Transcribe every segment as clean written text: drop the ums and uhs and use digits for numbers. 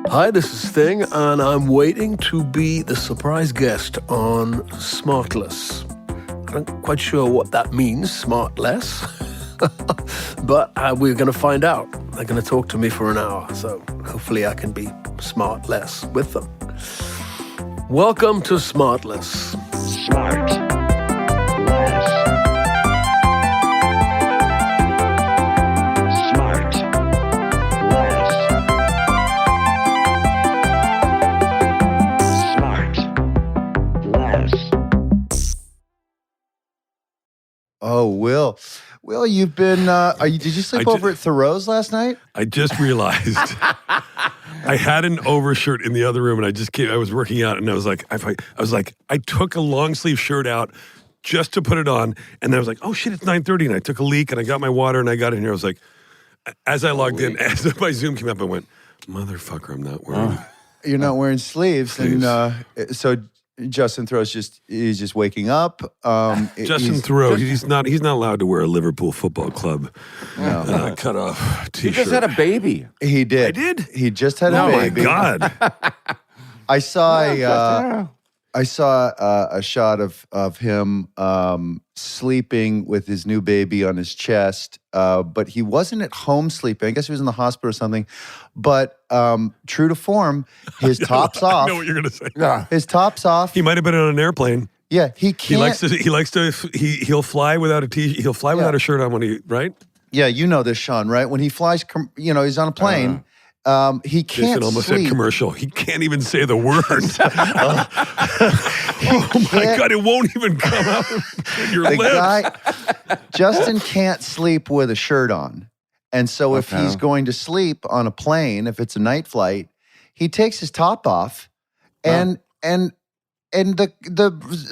Hi, this is Sting, and I'm waiting to be the surprise guest on SmartLess. I'm not quite sure what that means, SmartLess, but we're going to find out. They're going to talk to me for an hour, so hopefully I can be SmartLess with them. Welcome to SmartLess. SmartLess. Oh, Will, you've been. Did you sleep over at Thoreau's last night? I just realized I had an overshirt in the other room, and I was working out, and I was like, I took a long sleeve shirt out just to put it on, and then I was like, oh shit, it's 9:30, and I took a leak, and I got my water, and I got in here. I was like, as I logged in, as my Zoom came up, I went, motherfucker, I'm not wearing. You're not wearing sleeves, and so. Justin Thoreau's he's just waking up. Justin Thoreau, he's not allowed to wear a Liverpool Football Club cut off t-shirt. He just had a baby. He did. I did? He just had a baby. Oh my God. I saw a shot of him sleeping with his new baby on his chest, but he wasn't at home sleeping. I guess he was in the hospital or something. But true to form, his top's off. I know what you're gonna say. His top's off. He might have been on an airplane. Yeah, he can't. He'll fly without a t-shirt. He'll fly without a shirt on when he, right? Yeah, you know this, Sean, right? When he flies, he's on a plane. He can't Jason almost sleep. said commercial. He can't even say the word. Oh my God, it won't even come out in your lips. Justin can't sleep with a shirt on. And so if he's going to sleep on a plane, if it's a night flight, he takes his top off and the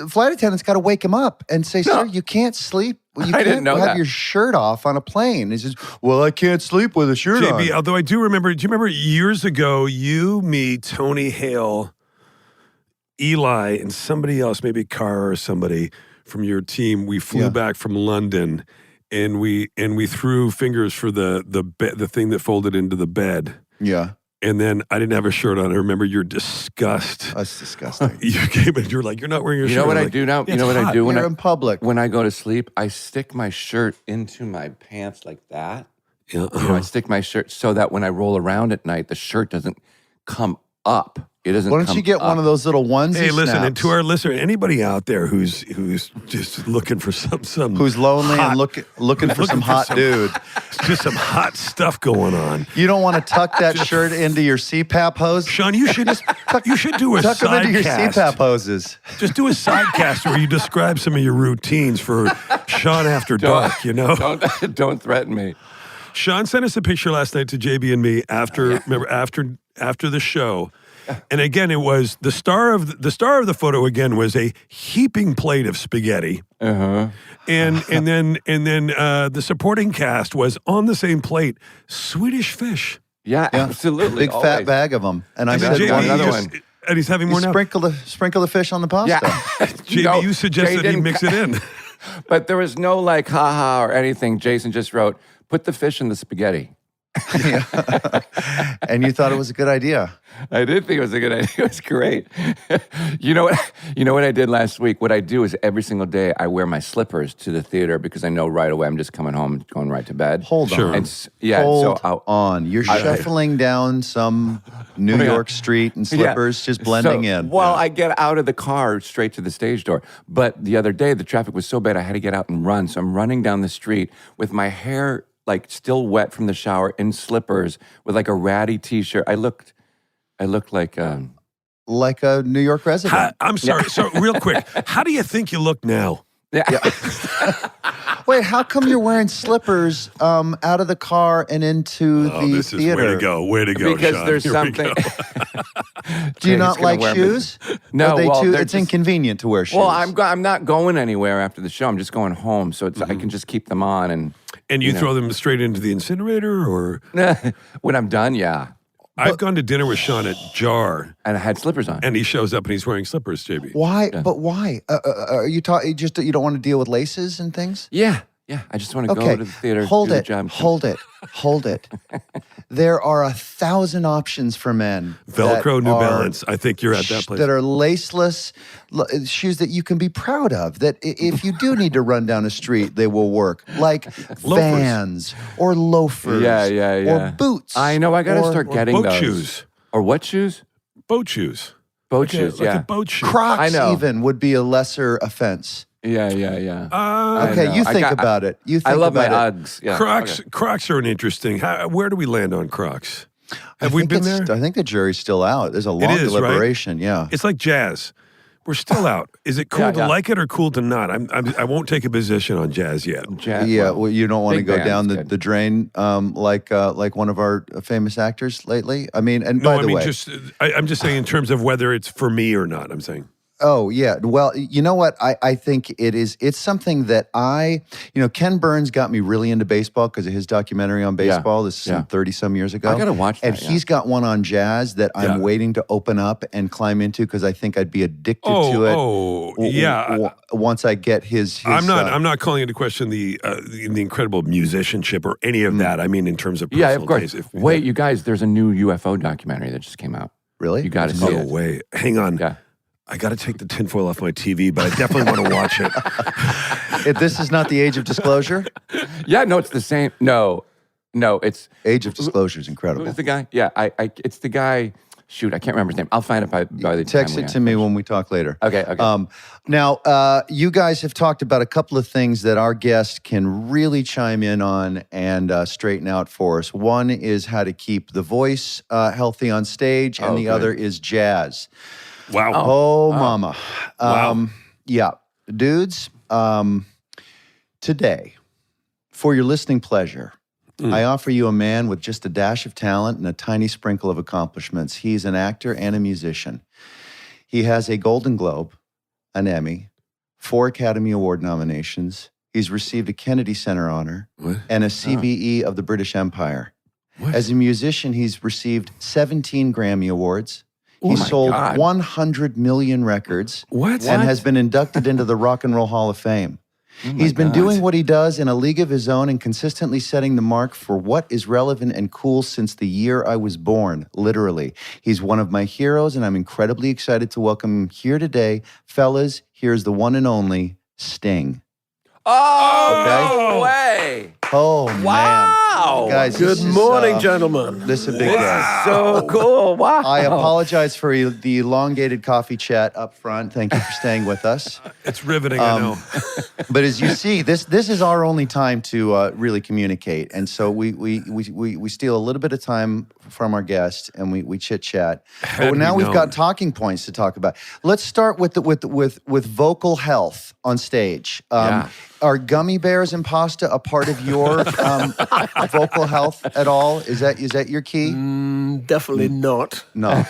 flight attendant's got to wake him up and say, sir, you can't sleep. You can't have your shirt off on a plane. He says, well, I can't sleep with a shirt on. JB, although do you remember years ago, you, me, Tony Hale, Eli, and somebody else, maybe Carr or somebody from your team, we flew back from London and we threw fingers for the thing that folded into the bed. Yeah. And then I didn't have a shirt on. I remember your disgust. That's disgusting. You came and you're like, you're not wearing your shirt. You know what I do now? You know what I do when You're in public. When I go to sleep, I stick my shirt into my pants like that. Yeah. I stick my shirt so that when I roll around at night, the shirt doesn't come up. It doesn't. Why don't you get one of those little onesie Hey, listen, snaps? and to our listener, anybody out there who's just looking for some who's lonely and looking for some hot dude. Just some hot stuff going on. You don't want to tuck that shirt into your CPAP hose? Sean, you should do a tuck them into your sidecast. CPAP hoses. Just do a sidecast where you describe some of your routines for Sean after dark, Don't threaten me. Sean sent us a picture last night to JB and me after the show. And again, it was the star of the photo. Again, was a heaping plate of spaghetti, and then the supporting cast was on the same plate Swedish fish. Yeah, absolutely. Big fat bag of them, and I said another one. And he's having more now. Sprinkle the fish on the pasta. Yeah. JB, you suggested he mix it in, but there was no like haha or anything. Jason just wrote, "Put the fish in the spaghetti." And you thought it was a good idea. I did think it was a good idea. It was great. You know what I did last week? What I do is every single day I wear my slippers to the theater because I know right away I'm just coming home and going right to bed. Hold on. Hold on. You're shuffling down some New York street in slippers, just blending in. Well, I get out of the car straight to the stage door. But the other day, the traffic was so bad I had to get out and run. So I'm running down the street with my hair like still wet from the shower in slippers with like a ratty t-shirt. I looked like a New York resident. I'm sorry. So real quick, how do you think you look now? Yeah. Wait, how come you're wearing slippers out of the car and into the this theater? Is way to go, because Sean. there's Here something. Do you not like shoes? No, it's inconvenient to wear shoes. Well, I'm not going anywhere after the show. I'm just going home, so I can just keep them on and you throw them straight into the incinerator, or when I'm done, yeah. I've gone to dinner with Sean at Jar, and I had slippers on, and he shows up and he's wearing slippers. JB, why? Yeah. But why? Are you just you don't want to deal with laces and things? Yeah. I just want to go to the theater. Hold it. there are 1,000 options for men. Velcro, that New are Balance. I think you're at that place. That are laceless shoes that you can be proud of. That if you do need to run down a street, they will work. Like Vans or loafers. Yeah. Or boots. I know. I got to start getting boat those. shoes. Or what shoes? Boat shoes. Boat shoes. Like Yeah. a boat shoe. Crocs I know. even would be a lesser offense. Yeah. Okay, know. you think about it. You think I love my about it. Uggs. Yeah. Crocs. Okay. Crocs are an interesting. Where do we land on Crocs? I Have we think been there? I think the jury's still out. There's a long is, right? deliberation. Yeah. It's like jazz. We're still out. Is it cool to Yeah. like it or cool to not? I won't take a position on jazz yet. Jazz, Yeah, well, you don't want to big go band's down good. the drain like one of our famous actors lately. I mean, and No, by I the mean way, I'm just saying in terms of whether it's for me or not. I'm saying. oh yeah, well, you know what? I think it is. It's something that Ken Burns got me really into baseball because of his documentary on baseball. This is some 30-some years ago. I gotta watch that, And he's got one on jazz that I'm waiting to open up and climb into because I think I'd be addicted to it. Once I get his I'm not calling into question the incredible musicianship or any of that. I mean, in terms of personal Yeah, of course. taste. Wait, you guys, there's a new UFO documentary that just came out. Really? You got to see No it. way. Hang on. Yeah. I got to take the tinfoil off my TV, but I definitely want to watch it. This is not the age of disclosure. Yeah, no, it's the same. No, it's Age of disclosure is incredible. who's the guy? Yeah, it's the guy. Shoot, I can't remember his name. I'll find it by the time. Text it to me when we talk later. Okay. Now, you guys have talked about a couple of things that our guest can really chime in on and straighten out for us. One is how to keep the voice healthy on stage, and the good. other is jazz. Wow. Oh, mama. Wow. Yeah. Dudes, today, for your listening pleasure, I offer you a man with just a dash of talent and a tiny sprinkle of accomplishments. He's an actor and a musician. He has a Golden Globe, an Emmy, 4 Academy Award nominations. He's received a Kennedy Center honor and a CBE of the British Empire. As a musician, he's received 17 Grammy Awards. He sold 100 million records and has been inducted into the Rock and Roll Hall of Fame. He's been doing what he does in a league of his own and consistently setting the mark for what is relevant and cool since the year I was born, literally. He's one of my heroes, and I'm incredibly excited to welcome him here today. Fellas, here's the one and only Sting. Oh, Okay. no way. Oh, man. Guys, Good morning, gentlemen. This is a big day. So cool. Wow. I apologize for the elongated coffee chat up front. Thank you for staying with us. It's riveting, I know. But as you see, this is our only time to really communicate, and so we steal a little bit of time from our guest, and we chit chat. But now we've got talking points to talk about. Let's start with vocal health on stage. Are gummy bears and pasta a part of your vocal health at all? Is that your key? Definitely not. No.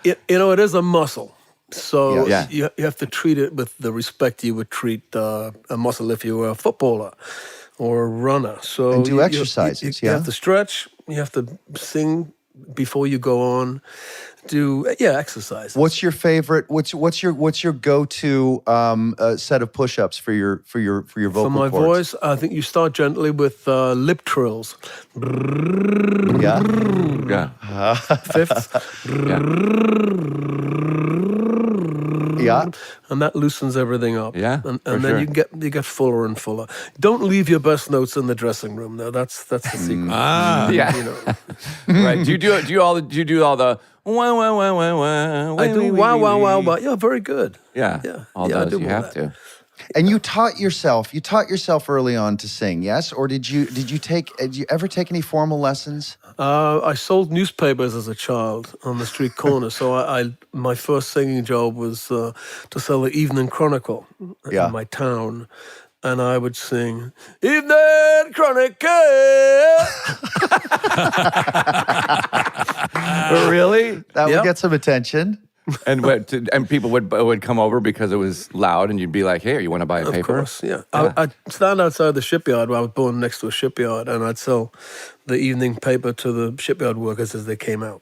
It is a muscle. So Yes. you have to treat it with the respect you would treat a muscle if you were a footballer or a runner. So And do exercises, you have to stretch. You have to sing before you go on. Do exercise. What's your favorite? What's your go-to set of push-ups for your vocal For my cords? voice, I think you start gently with lip trills. Yeah. Yeah. Fifth. Yeah. And that loosens everything up. Yeah, And for then sure. you get fuller and fuller. Don't leave your best notes in the dressing room though. That's the secret. Yeah. You know. Right. Do you do all the wah, wah, wah, wah, wah, I do wah, wow, wah, wow, wow, wah. wow. Yeah, very good. Yeah. Yeah. All Yeah, I those do you all have that. to. And you taught yourself early on to sing, yes? Or did you ever take any formal lessons? I sold newspapers as a child on the street corner. So my first singing job was to sell the Evening Chronicle in my town. And I would sing, Evening Chronicle. Really? That would Yep. get some attention. And people would come over because it was loud, and you'd be like, "Hey, you want to buy a Of paper?" course, yeah. I'd stand outside the shipyard. I was born next to a shipyard, and I'd sell the evening paper to the shipyard workers as they came out.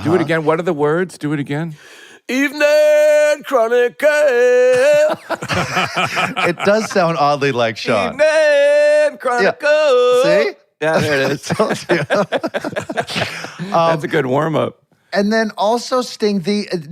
Do it again. What are the words? Do it again. Evening Chronicle. It does sound oddly like Sean. Evening Chronicle. See? Yeah, there it is. Told you. That's a good warm up. And then also, Sting,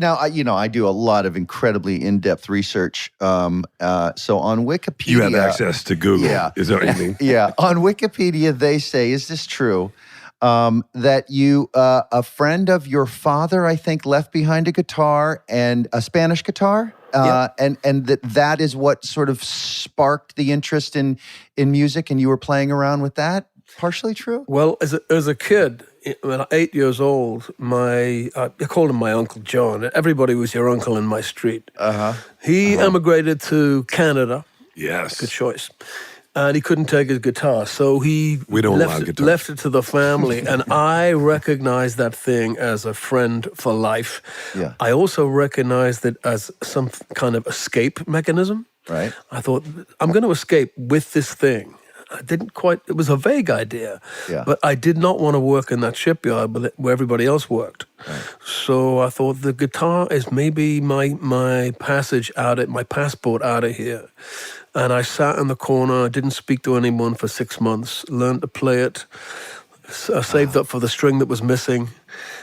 I do a lot of incredibly in-depth research. So on Wikipedia, You have access to Google. Yeah. Is that what you mean? Yeah, on Wikipedia they say, is this true? That you, a friend of your father, I think, left behind a guitar and a Spanish guitar, and that is what sort of sparked the interest in music, and you were playing around with that. Partially true. Well, as a kid, when I was 8 years old, I called him my Uncle John. Everybody was your uncle in my street. He emigrated to Canada. Yes. Good choice. And he couldn't take his guitar, so We don't allow guitars. left it to the family. And I recognized that thing as a friend for life. Yeah. I also recognized it as some kind of escape mechanism. Right. I thought, I'm going to escape with this thing. I didn't quite, it was a vague idea, but I did not want to work in that shipyard where everybody else worked. Right. So I thought the guitar is maybe my passage out of, my passport out of here. And I sat in the corner, didn't speak to anyone for 6 months, learned to play it, saved up for the string that was missing.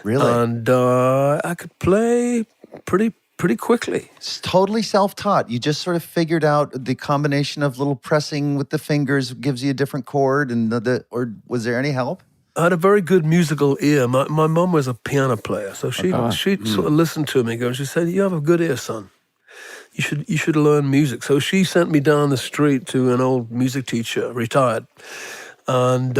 Really? And I could play pretty quickly. It's totally self-taught. You just sort of figured out the combination of little pressing with the fingers gives you a different chord, and or was there any help? I had a very good musical ear. My mom was a piano player, so she sort of listened to me and she said, "You have a good ear, son. You should learn music." So she sent me down the street to an old music teacher, retired, and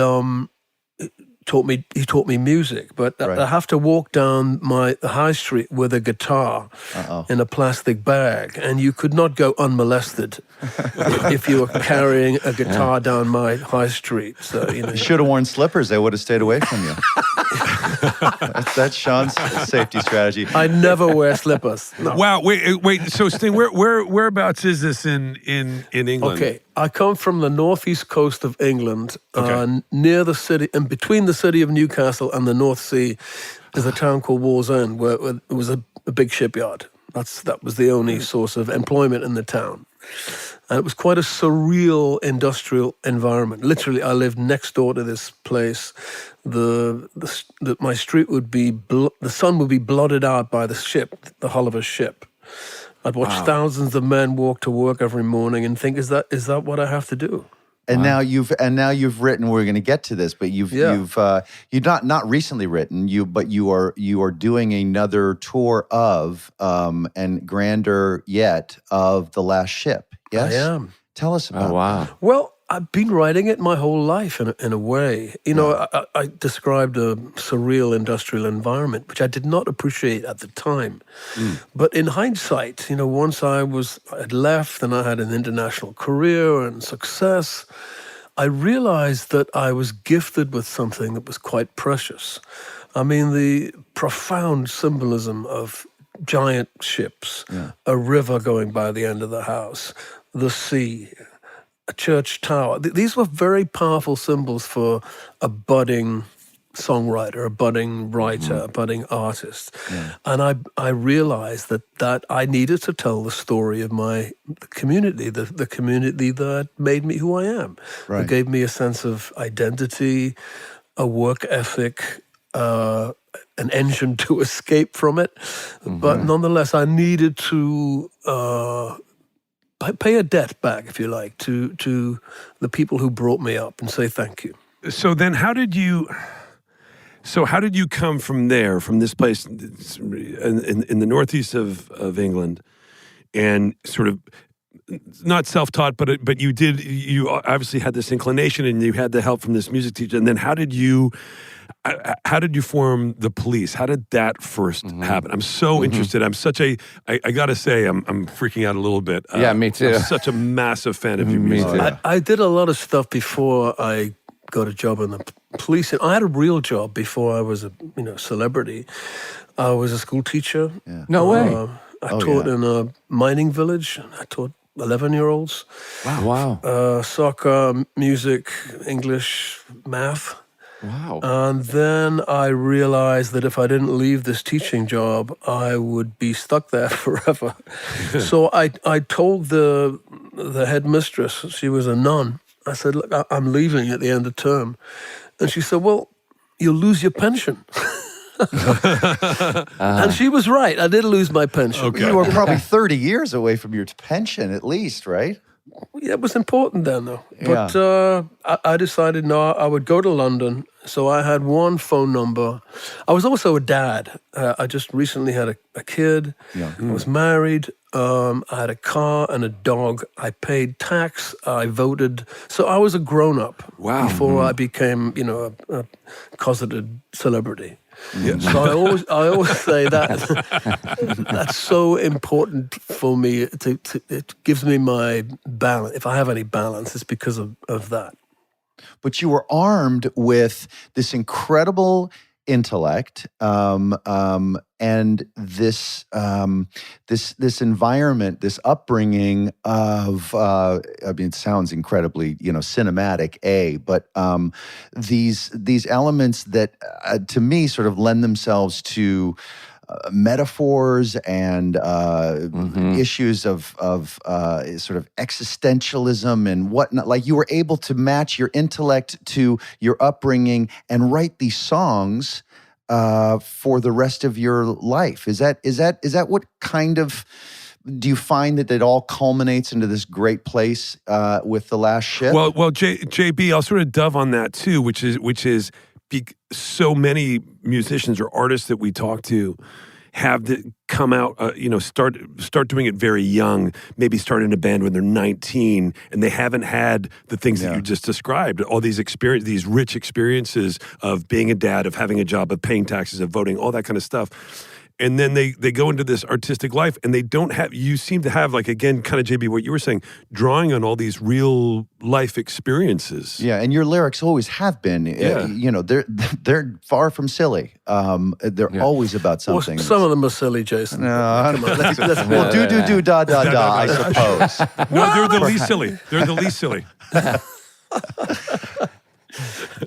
he taught me music, but I have to walk down the high street with a guitar in a plastic bag, and you could not go unmolested if you were carrying a guitar down my high street. So you should have worn slippers; they would have stayed away from you. That's Sean's safety strategy. I never wear slippers. No. Wow. Wait. So, Sting, whereabouts is this in England? Okay. I come from the northeast coast of England, near the city, and between the city of Newcastle and the North Sea is a town called Wallsend, where it was a big shipyard. That was the only source of employment in the town. And it was quite a surreal industrial environment. Literally, I lived next door to this place. My street would be, the sun would be blotted out by the hull of a ship. I'd watch thousands of men walk to work every morning and think, is that what I have to do? And now you've written. We're going to get to this, but you've not recently written. But you are doing another tour of and grander yet of The Last Ship. Yes, I am. Tell us about. Oh, wow. That. Well, I've been writing it my whole life in a way. I described a surreal industrial environment, which I did not appreciate at the time. But in hindsight, once I had left and I had an international career and success, I realized that I was gifted with something that was quite precious. I mean, the profound symbolism of giant ships, a river going by the end of the house, the sea, a church tower. These were very powerful symbols for a budding songwriter, a budding writer, a budding artist. Yeah. And I realized that I needed to tell the story of my community, the community that made me who I am. Right. That gave me a sense of identity, a work ethic, an engine to escape from it. But nonetheless, I needed to pay a debt back, if you like, to the people who brought me up and say thank you. So then how did you come from there, from this place in the northeast of England, and sort of not self-taught, but you obviously had this inclination and you had the help from this music teacher. And then how did you form the Police? How did that first happen? I'm so interested. I gotta say, I'm freaking out a little bit. Yeah, me too. I'm such a massive fan of your music. I did a lot of stuff before I got a job in the police. And I had a real job before I was a celebrity. I was a school teacher. Yeah. No way. I taught in a mining village. I taught 11-year-olds. Wow. Soccer, music, English, math. Wow. And then I realized that if I didn't leave this teaching job, I would be stuck there forever. So I told the headmistress, she was a nun, I said, look, I'm leaving at the end of term. And she said, well, you'll lose your pension. And she was right. I did lose my pension. Okay. You were probably 30 years away from your pension, at least, right? Yeah, it was important then, though. But I decided, no, I would go to London. So I had one phone number. I was also a dad. I just recently had a kid. Yeah. I was married. I had a car and a dog. I paid tax. I voted. So I was a grown-up before I became, a cosseted celebrity. Yes. So I always say that that's so important for me. It gives me my balance. If I have any balance, it's because of that. But you were armed with this incredible intellect and this environment, this upbringing of it sounds incredibly cinematic, but these elements that to me sort of lend themselves to metaphors and issues of sort of existentialism and whatnot. Like, you were able to match your intellect to your upbringing and write these songs for the rest of your life. Is that what kind of, do you find that it all culminates into this great place with The Last Ship? Well, JB, I'll sort of dove on that too, which is so many musicians or artists that we talk to have come out, start doing it very young, maybe start in a band when they're 19, and they haven't had the things that you just described, all these these rich experiences of being a dad, of having a job, of paying taxes, of voting, all that kind of stuff. And then they go into this artistic life, and they don't have, you seem to have, like, again, kind of, JB, what you were saying, drawing on all these real life experiences. Yeah, and your lyrics always have been, they're far from silly. They're always about something. Well, some of them are silly, Jason. No, well, do, da, I suppose. No, they're the least silly. They're the least silly.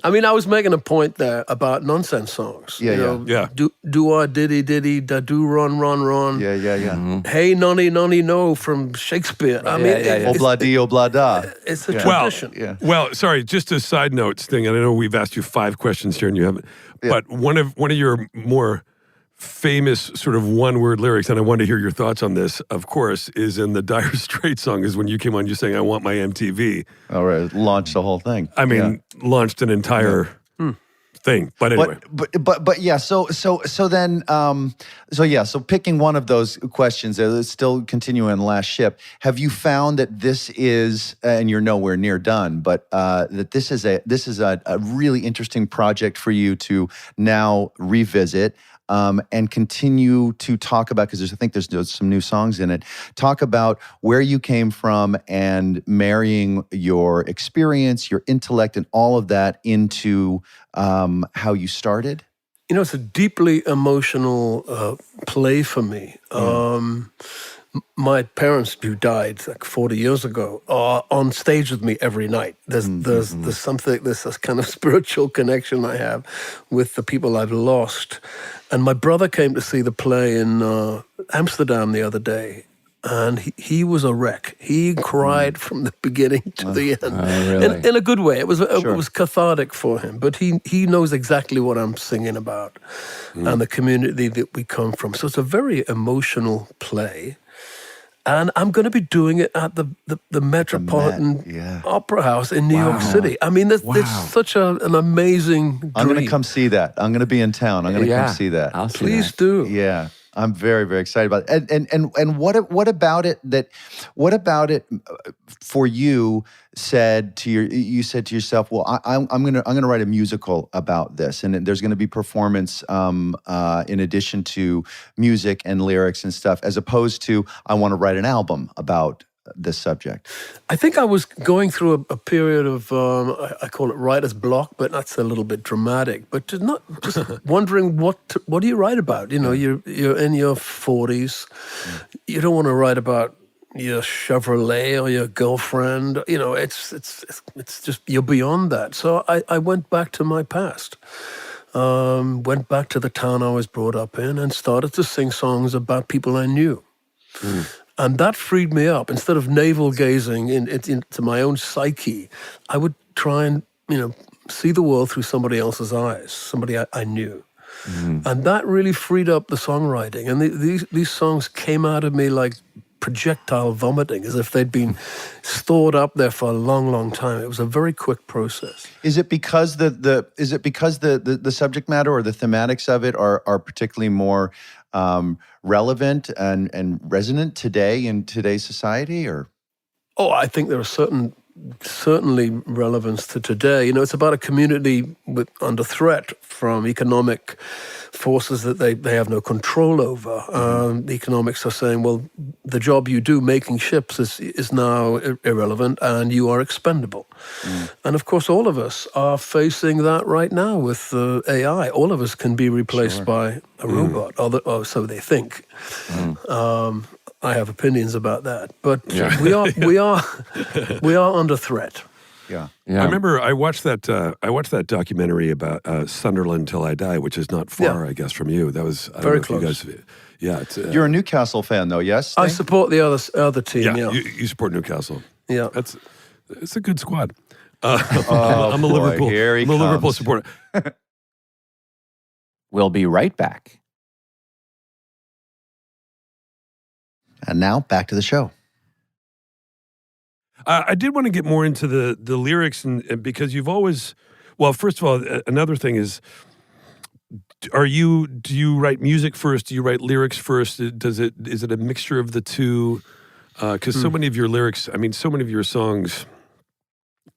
I mean, I was making a point there about nonsense songs. Yeah. Do I diddy da do run. Yeah. Hey nonny no from Shakespeare. I mean, Obla da. It's a tradition. Well, sorry, just a side note thing. And I know we've asked you 5 questions here, and you haven't. Yeah. But one of your more famous sort of one-word lyrics, and I wanted to hear your thoughts on this, of course, is in the Dire Straits song, is when you came on, you're saying, I want my MTV. All right, launched the whole thing. I mean, launched an entire thing. But anyway. But yeah, so picking one of those questions, let's still continue on Last Ship. Have you found that this is, and you're nowhere near done, but that this is a really interesting project for you to now revisit? And continue to talk about, because I think there's some new songs in it, talk about where you came from and marrying your experience, your intellect, and all of that into how you started? It's a deeply emotional play for me. My parents, who died like 40 years ago, are on stage with me every night. There's something, there's this kind of spiritual connection I have with the people I've lost. And my brother came to see the play in Amsterdam the other day, and he was a wreck. He cried from the beginning to the end, really? in a good way. It was cathartic for him, but he knows exactly what I'm singing about and the community that we come from. So it's a very emotional play. And I'm going to be doing it at the Metropolitan Opera House in New York City. I mean, there's such an amazing dream. I'm going to come see that. I'm going to be in town. I'm going to come see that. I'll see Please that. do. Yeah. I'm very, very excited about it. And what about it for you said to yourself, well, I'm gonna write a musical about this, and there's gonna be performance in addition to music and lyrics and stuff, as opposed to I want to write an album about this subject? I think I was going through a period of, I call it writer's block, but that's a little bit dramatic. But just wondering what do you write about? You're in your 40s. You don't want to write about your Chevrolet or your girlfriend. It's just, you're beyond that. So I went back to my past. Went back to the town I was brought up in and started to sing songs about people I knew. And that freed me up. Instead of navel gazing into my own psyche, I would try and, see the world through somebody else's eyes, somebody I knew. And that really freed up the songwriting. And these songs came out of me like projectile vomiting, as if they'd been stored up there for a long, long time. It was a very quick process. Is it because the subject matter or the thematics of it are particularly more relevant and resonant today in today's society, or? Oh, I think there are certainly relevance to today. It's about a community under threat from economic forces that they have no control over. The economics are saying, well, the job you do making ships is now irrelevant and you are expendable. And of course, all of us are facing that right now with AI. All of us can be replaced by a robot, or so they think. I have opinions about that, but we are under threat. Yeah. I remember I watched that documentary about Sunderland Till I Die, which is not far, I guess, from you. That was very close. You're a Newcastle fan, though, yes? I support the other team. Yeah, You support Newcastle. Yeah, it's a good squad. I'm a Liverpool supporter. We'll be right back. And now back to the show. I did want to get more into the lyrics, and because you've always, well, first of all, another thing is, do you write music first? Do you write lyrics first? Is it a mixture of the two? Because so many of your lyrics, so many of your songs,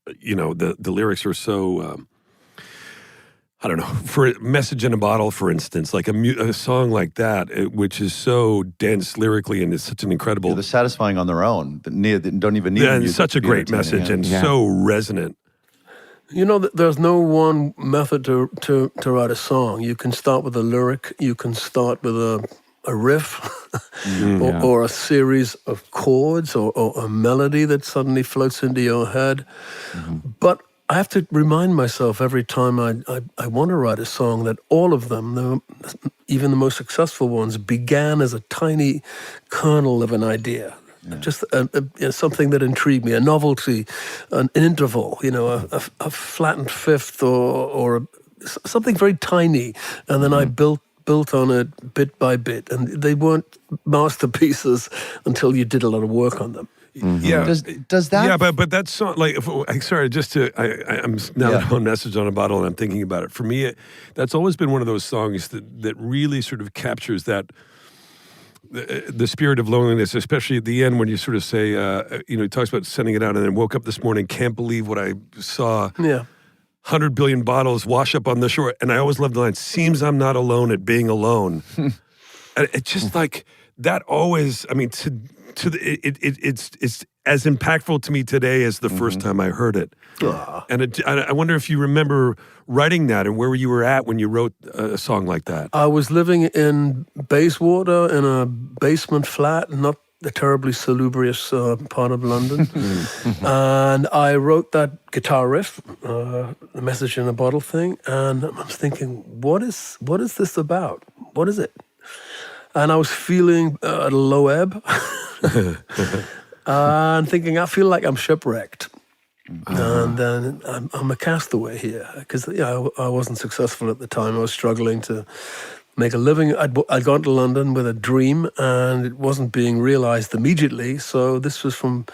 the lyrics are so. I don't know, for a Message in a Bottle, for instance, like a song like that, which is so dense lyrically and is such an incredible... Yeah, they're satisfying on their own. They don't even need music. Such a great message and so resonant. There's no one method to write a song. You can start with a lyric, you can start with a riff, or a series of chords, or a melody that suddenly floats into your head. But I have to remind myself every time I want to write a song that all of them, even the most successful ones, began as a tiny kernel of an idea. Just something that intrigued me, a novelty, an interval, a flattened fifth or something very tiny. And then I built on it bit by bit. And they weren't masterpieces until you did a lot of work on them. Yeah. Does that? Yeah, but that song, I'm now on Message on a Bottle, and I'm thinking about it. For me, that's always been one of those songs that really sort of captures that the spirit of loneliness, especially at the end when you sort of say, he talks about sending it out, and then woke up this morning, can't believe what I saw. Yeah. 100 billion bottles wash up on the shore, and I always love the line, seems I'm not alone at being alone. And it's just like that always, it's as impactful to me today as the first time I heard it. And I wonder if you remember writing that and where you were at when you wrote a song like that. I was living in Bayswater in a basement flat, not a terribly salubrious part of London. And I wrote that guitar riff, the Message in a Bottle thing, and I was thinking, what is this about? What is it? And I was feeling a low ebb. And thinking, I feel like I'm shipwrecked. And then I'm a castaway here. Because I wasn't successful at the time. I was struggling to make a living. I'd gone to London with a dream, and it wasn't being realized immediately. So this was from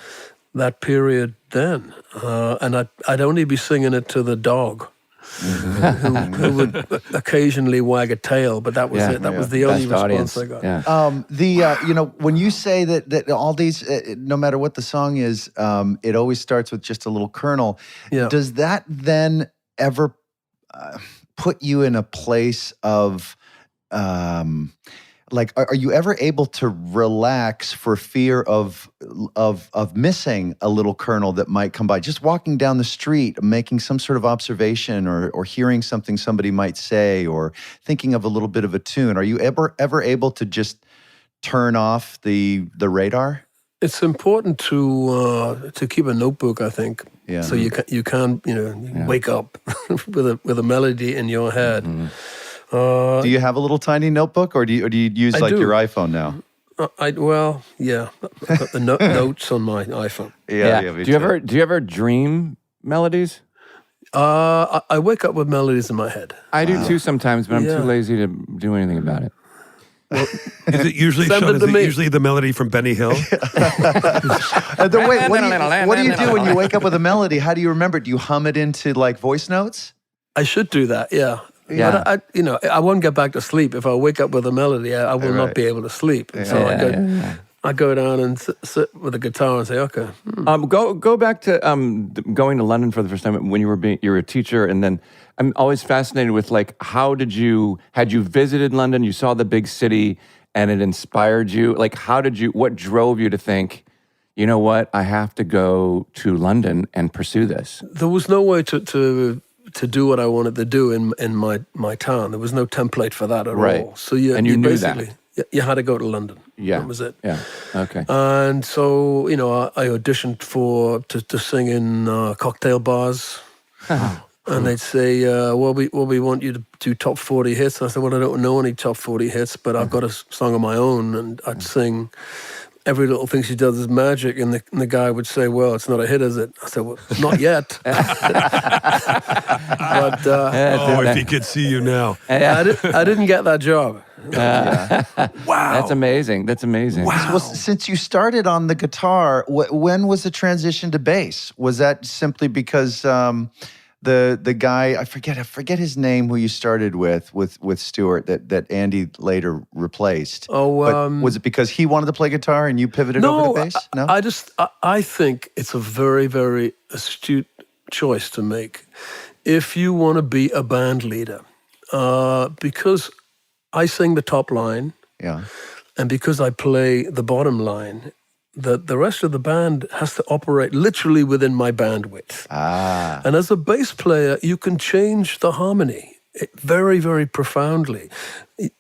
that period then. And I'd only be singing it to the dog. Who would occasionally wag a tail, but that was it. That was the only response I got. When you say that all these, no matter what the song is, it always starts with just a little kernel. Yeah. Does that then ever put you in a place of are you ever able to relax for fear of missing a little kernel that might come by? Just walking down the street, making some sort of observation, or hearing something somebody might say, or thinking of a little bit of a tune. Are you ever able to just turn off the radar? It's important to keep a notebook, I think. Yeah. So you can wake up with a melody in your head. Do you have a little tiny notebook, or do you use your iPhone now? Well, yeah. I've got the notes on my iPhone. Yeah, me Do you too. ever dream melodies? I wake up with melodies in my head. I do too sometimes, but I'm too Yeah. lazy to do anything about it. Is it usually, Send Sean, it to me. usually the melody from Benny Hill? What do you do when you wake up with a melody? How do you remember it? Do you hum it into like voice notes? I should do that, yeah. Yeah. But I won't get back to sleep. If I wake up with a melody, I will Right. not be able to sleep. And so I go down and sit with the guitar and say, okay. Go back to going to London for the first time when you were a teacher, and then I'm always fascinated with like had you visited London, you saw the big city, and it inspired you. Like what drove you to think, you know what, I have to go to London and pursue this? There was no way to do what I wanted to do in my town. There was no template for that at Right. all. So you knew basically, you had to go to London. Yeah, That was it. Yeah, okay. And so, I auditioned to sing in cocktail bars. And they'd say, well, we want you to do top 40 hits. And I said, well, I don't know any top 40 hits, but I've got a song of my own. And I'd sing Every Little Thing She Does Is Magic. And the guy would say, well, it's not a hit, is it? I said, well, not yet. But If he could see you now. I didn't get that job. Wow. That's amazing. Well, since you started on the guitar, when was the transition to bass? Was that simply because the guy I forget his name who you started with Stuart that Andy later replaced? But was it because he wanted to play guitar and you pivoted over to bass? No, I think it's a very, very astute choice to make if you want to be a band leader, because I sing the top line, yeah. and because I play the bottom line, the rest of the band has to operate literally within my bandwidth. And as a bass player, you can change the harmony very, very profoundly.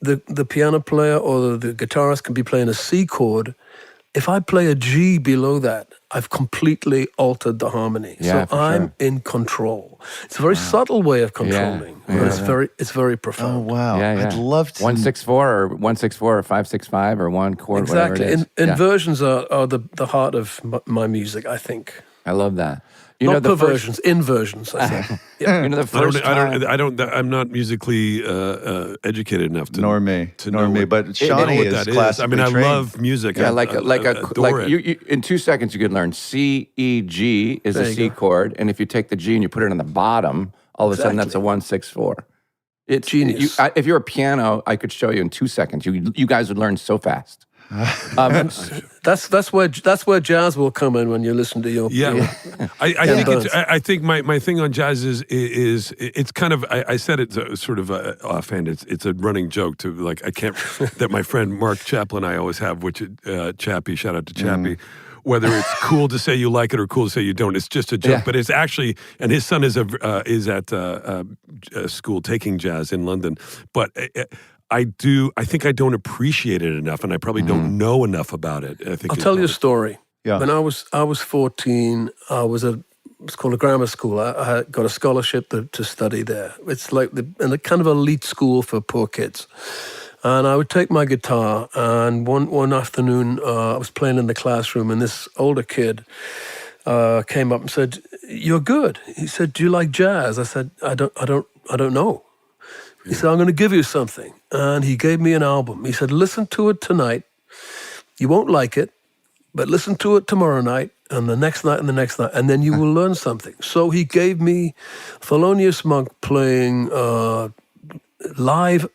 The piano player or the guitarist can be playing a C chord. If I play a G below that, I've completely altered the harmony. Yeah, so I'm in control. It's a very subtle way of controlling, but it's very Oh profound. wow! Yeah. I'd love to 164 or 565 or one chord, Exactly. whatever it is. Inversions are the heart of my music, I think. I love that. Not perversions, inversions, I think. Yeah. You know, the first time. I'm not musically educated enough to nor me, but Shawnee what is that is. classically I mean, I trained. love music. Yeah, I like adore it. you in 2 seconds you could learn C, E, G is There a you C go. chord, and if you take the G and you put it on the bottom, all of a sudden that's a 164. It's Genius. If you're a piano, I could show you in 2 seconds. You guys would learn so fast. That's where jazz will come in when you listen to your I think my thing on jazz is it's kind of I said it's sort of offhand. It's a running joke to like I can't that my friend Mark Chaplin I always have, which Chappie, shout out to Chappie. Whether it's cool to say you like it or cool to say you don't, it's just a joke. Yeah. But it's actually, and his son is at a school taking jazz in London. But I think I don't appreciate it enough, and I probably don't know enough about it. I think I'll tell you a story. Yeah. When I was 14, it's called a grammar school. I got a scholarship to study there. It's like the kind of elite school for poor kids. And I would take my guitar, and one afternoon I was playing in the classroom, and this older kid came up and said, "You're good." He said, "Do you like jazz?" I said, "I don't know." He said, "I'm going to give you something," and he gave me an album. He said, "Listen to it tonight. You won't like it, but listen to it tomorrow night, and the next night, and the next night, and then you will learn something." So he gave me Thelonious Monk playing live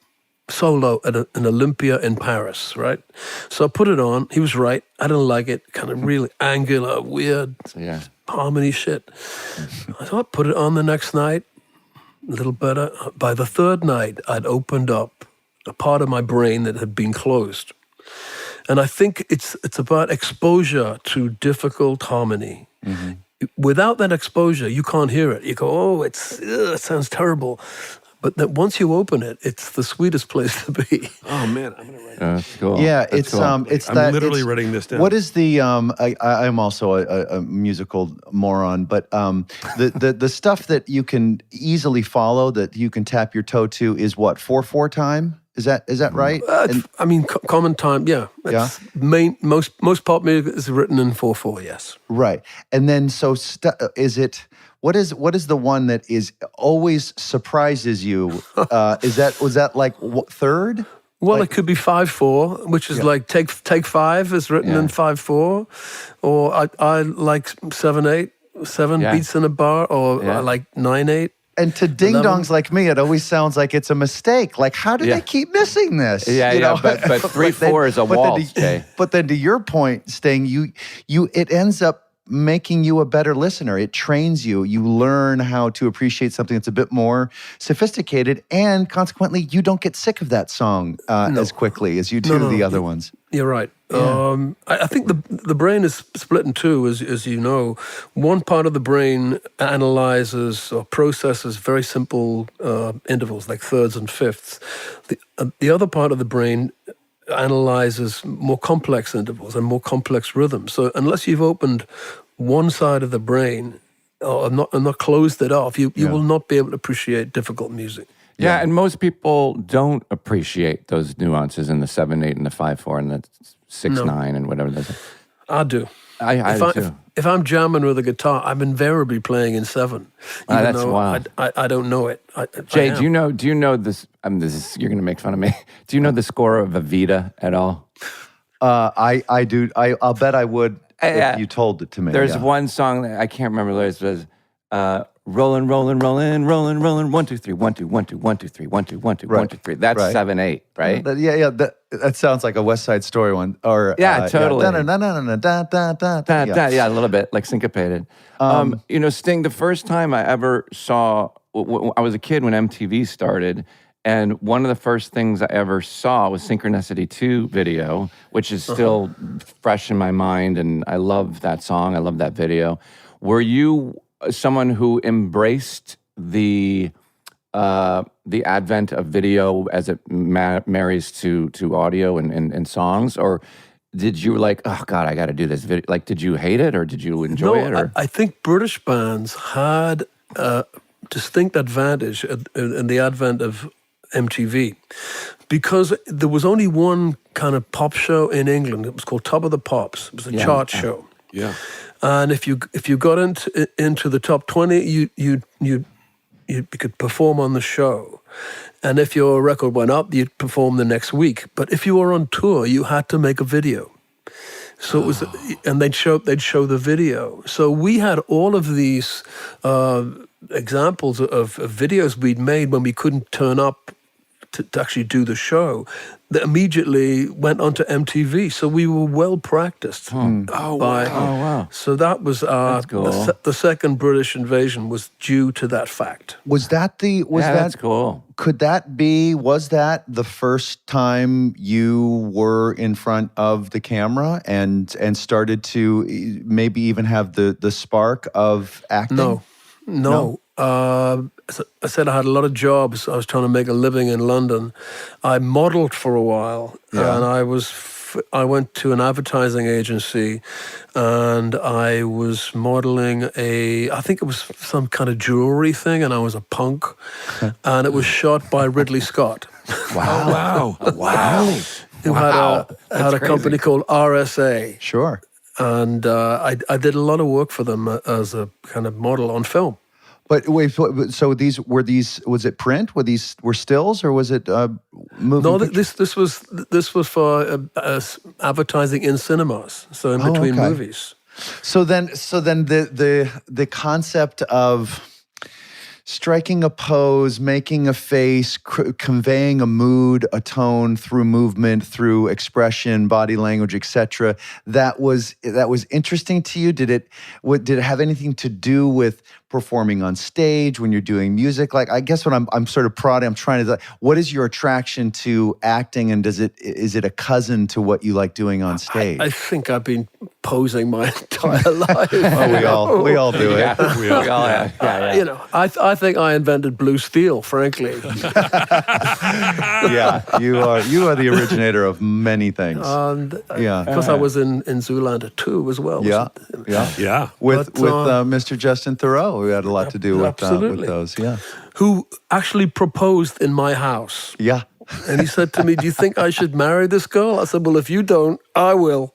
solo at an Olympia in Paris, right? So I put it on. He was right. I didn't like it. Kind of really angular, weird harmony shit. So I put it on the next night, a little better. By the third night, I'd opened up a part of my brain that had been closed. And I think it's about exposure to difficult harmony. Mm-hmm. Without that exposure, you can't hear it. You go, "Oh, it sounds terrible." But that once you open it, it's the sweetest place to be. Oh man, I'm gonna write. That's cool. Yeah, That's it's cool. it's I'm that. literally it's- writing this down. What is the? I'm also a musical moron, but the stuff that you can easily follow, that you can tap your toe to, is what 4/4 time. Is that right? I mean, common time, yeah. It's most pop music is written in 4/4, yes. Right. And then so is it what is the one that is always surprises you? Was that like third? Well, Like- it could be 5/4, which is like take 5 is written in 5/4, or I like 7/8, 7 beats in a bar, or I like 9/8. And to ding-dongs like me, it always sounds like it's a mistake. Like, how do they keep missing this? But 3/4 is a waltz, Jay. But then to your point, Sting, it ends up making you a better listener. It trains you. You learn how to appreciate something that's a bit more sophisticated, and consequently, you don't get sick of that song as quickly as you do the other ones. You're right. I think the brain is split in two, as you know. One part of the brain analyzes or processes very simple intervals, like thirds and fifths. The other part of the brain analyzes more complex intervals and more complex rhythms. So unless you've opened one side of the brain or not closed it off, you will not be able to appreciate difficult music. Yeah, and most people don't appreciate those nuances in the 7/8 and the 5/4 and the 6/9 and whatever those are. I do. I do too. If I'm jamming with a guitar, I'm invariably playing in 7. Even that's though wild. I don't know it. Jay, do you know this? You're going to make fun of me. Do you know the score of Evita at all? I do. I'll bet I would if you told it to me. There's one song that I can't remember the lyrics. It was rolling, rolling, rolling, rolling, rolling. 1, 2, 3, 1, 2, 1, 2, 1, 2, 3, 1, 2, 1, 2, 1, 2, 3. That's 7/8, right? That sounds like a West Side Story one. Or totally. Yeah, a little bit like syncopated. Sting. The first time I ever saw, I was a kid when MTV started. And one of the first things I ever saw was Synchronicity 2 video, which is still fresh in my mind. And I love that song. I love that video. Were you someone who embraced the advent of video as it marries to audio and songs? Or did you like, oh, God, I got to do this video? Like, did you hate it or did you enjoy it? Or? I think British bands had a distinct advantage in the advent of MTV, because there was only one kind of pop show in England. It was called Top of the Pops. It was a chart show. Yeah. And if you got into the top 20, you could perform on the show. And if your record went up, you'd perform the next week. But if you were on tour, you had to make a video. So it was, and they'd show the video. So we had all of these examples of videos we'd made when we couldn't turn up to actually do the show, that immediately went onto MTV. So we were well practiced. Oh, wow. So that was cool. the second British invasion was due to that fact. That's cool. Was that the first time you were in front of the camera and started to maybe even have the spark of acting? No. As I said, I had a lot of jobs. I was trying to make a living in London. I modeled for a while, and I went to an advertising agency, and I was modeling I think it was some kind of jewelry thing, and I was a punk, and it was shot by Ridley Scott. Wow. Who had a company called RSA. Sure. And I did a lot of work for them as a kind of model on film. But wait, so was it print? Were stills, or was it movie? No, this was for advertising in cinemas, so in between movies. So then the concept of striking a pose, making a face, conveying a mood, a tone through movement, through expression, body language, etc. That was interesting to you. Did it have anything to do with performing on stage when you're doing music? Like, I guess what I'm sort of prodding, I'm trying to, what is your attraction to acting, and is it a cousin to what you like doing on stage? I think I've been posing my entire life. Oh, we all do it. Yeah, we all have. Yeah. I think I invented blue steel, frankly. Yeah, you are the originator of many things. And because I was in Zoolander 2 as well. Yeah. With Mr. Justin Theroux, who had a lot to do with those. Yeah. Who actually proposed in my house. Yeah. And he said to me, "Do you think I should marry this girl?" I said, "Well, if you don't, I will."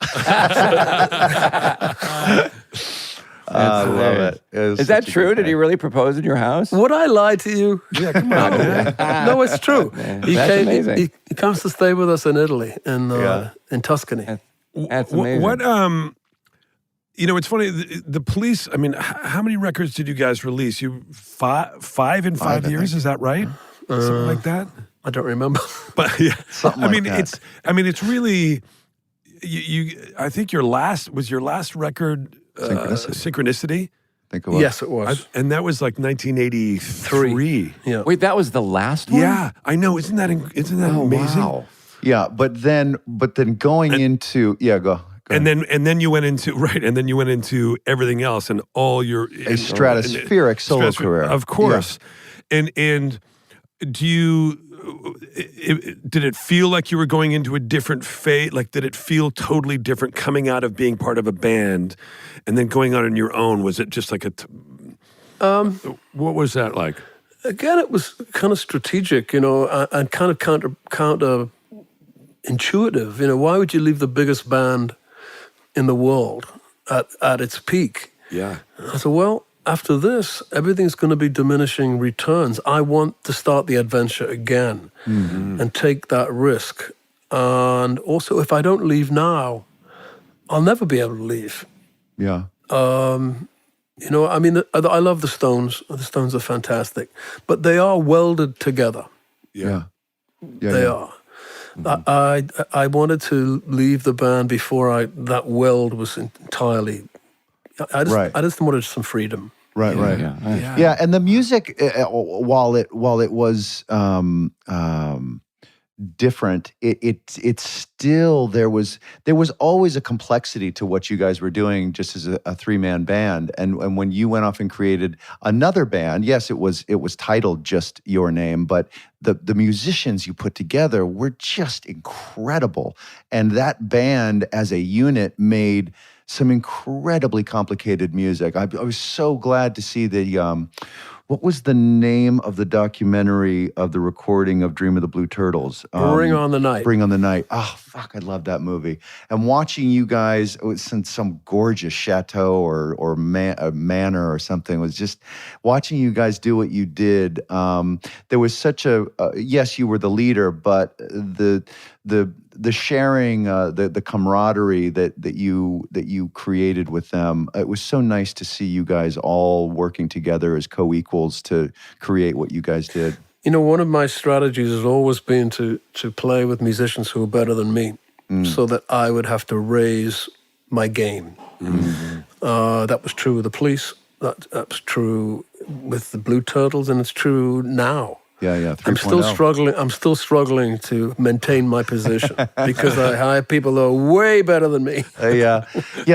I love it. Is that true? Did he really propose in your house? Would I lie to you? Yeah, come on, man. No, it's true. That's amazing. He comes to stay with us in Italy, in Tuscany. That's amazing. What it's funny. The Police. I mean, how many records did you guys release? You five in 5 years? Is that right? Something like that. I don't remember. But yeah, Something I like mean, that. it's really. I think your last record. Synchronicity. I think it was. Yes, it was. And that was like 1983. Yeah. Wait, that was the last one? Yeah, I know. Isn't that amazing? Wow. Yeah, but then going into go. And then you went into everything else and all your A stratospheric solo career. Of course. And do you did it feel like you were going into a different phase? Like, did it feel totally different coming out of being part of a band and then going out on your own? Was it just like what was that like? Again, it was kind of strategic, and kind of counter intuitive. Why would you leave the biggest band in the world at its peak? Yeah. I said, well, after this, everything's going to be diminishing returns. I want to start the adventure again and take that risk. And also, if I don't leave now, I'll never be able to leave. Yeah. I love the Stones. The Stones are fantastic. But they are welded together. Yeah. They are. I wanted to leave the band before that weld was entirely... I just wanted some freedom. Right. Yeah, and the music, while it was different, it still there was always a complexity to what you guys were doing, just as a 3-man band. And when you went off and created another band, yes, it was titled just your name, but the musicians you put together were just incredible, and that band as a unit made some incredibly complicated music. I was so glad to see the, what was the name of the documentary of the recording of Dream of the Blue Turtles? Bring on the Night. Bring on the Night. Oh, fuck, I love that movie. And watching you guys, it was in some gorgeous chateau or manor or something, was just watching you guys do what you did. There was such yes, you were the leader, but the sharing, the camaraderie that you created with them, it was so nice to see you guys all working together as co-equals to create what you guys did. One of my strategies has always been to play with musicians who are better than me, so that I would have to raise my game. That was true with the Police. That was true with the Blue Turtles, and it's true now. Yeah. 3.0. I'm still struggling to maintain my position because I hire people who are way better than me. Yeah.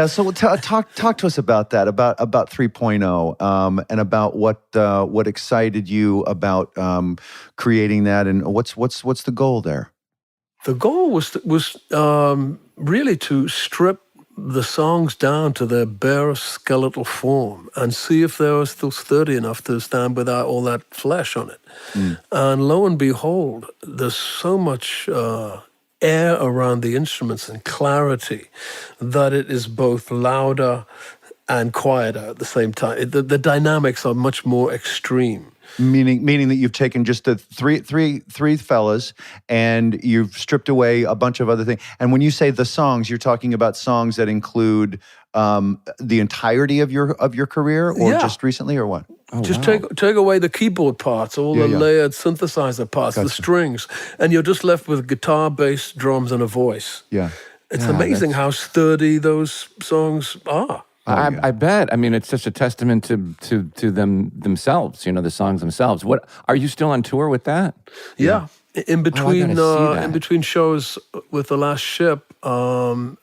So talk to us about that, about 3.0, and about what excited you about creating that, and what's the goal there? The goal was really to strip the songs down to their bare skeletal form and see if they were still sturdy enough to stand without all that flesh on it. And lo and behold, there's so much air around the instruments and clarity that it is both louder and quieter at the same time. The dynamics are much more extreme. Meaning that you've taken just the three fellas and you've stripped away a bunch of other things. And when you say the songs, you're talking about songs that include the entirety of your career, or just recently, or what? Just take away the keyboard parts, all the layered synthesizer parts, the strings, and you're just left with guitar, bass, drums, and a voice. Yeah. It's amazing how sturdy those songs are. I bet. I mean, it's such a testament to themselves, the songs themselves. What, are you still on tour with that? Yeah. In between shows with The Last Ship, I'm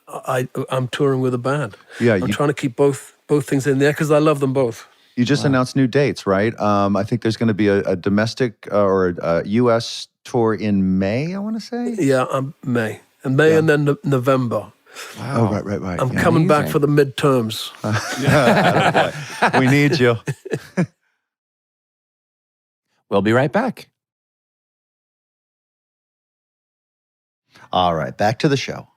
touring with a band. Yeah, I'm trying to keep both things in there because I love them both. You just announced new dates, right? I think there's going to be a domestic or a U.S. tour in May, I want to say? Yeah, May. And May and then November. Wow. Oh, right. I'm coming back for the midterms. We need you. We'll be right back. All right, back to the show.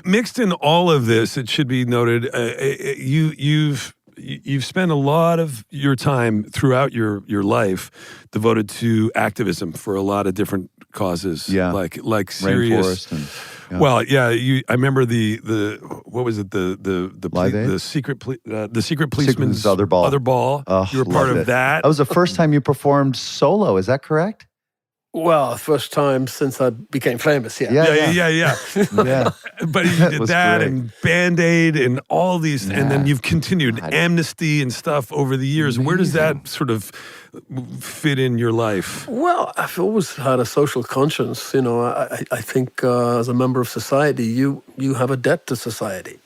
Mixed in all of this, it should be noted, you've spent a lot of your time throughout your life devoted to activism for a lot of different causes. Yeah. like serious. Rainforest and Well, yeah, I remember the what was it the Live Aid? the secret policeman's Other Ball. Other Ball. Oh, You were part loved of it. that. That was the first time you performed solo. Is that correct? Well, first time since I became famous, yeah. Yeah. Yeah. But you did was that great. and Band-Aid and all these, and then you've continued Amnesty and stuff over the years. Where does that sort of fit in your life? Well, I've always had a social conscience. You know, I think as a member of society, you have a debt to society.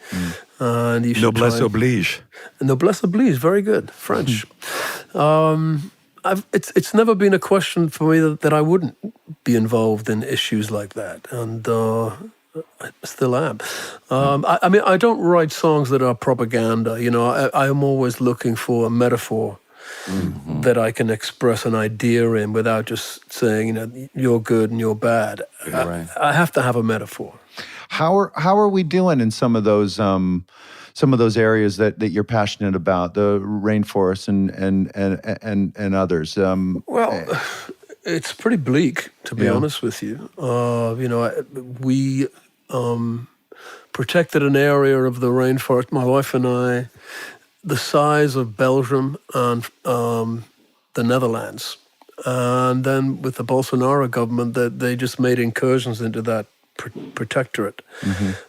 And you should Noblesse try oblige. noblesse oblige, very good, French. It's never been a question for me that I wouldn't be involved in issues like that, and I still am. I mean, I don't write songs that are propaganda. You know, I am always looking for a metaphor that I can express an idea in without just saying, you know, you're good and you're bad. Right. I have to have a metaphor. How are we doing in some of those areas that you're passionate about, the rainforest and others? Well, it's pretty bleak, to be honest with you. You know, we protected an area of the rainforest, my wife and I, the size of Belgium and the Netherlands. And then with the Bolsonaro government, they just made incursions into that protectorate.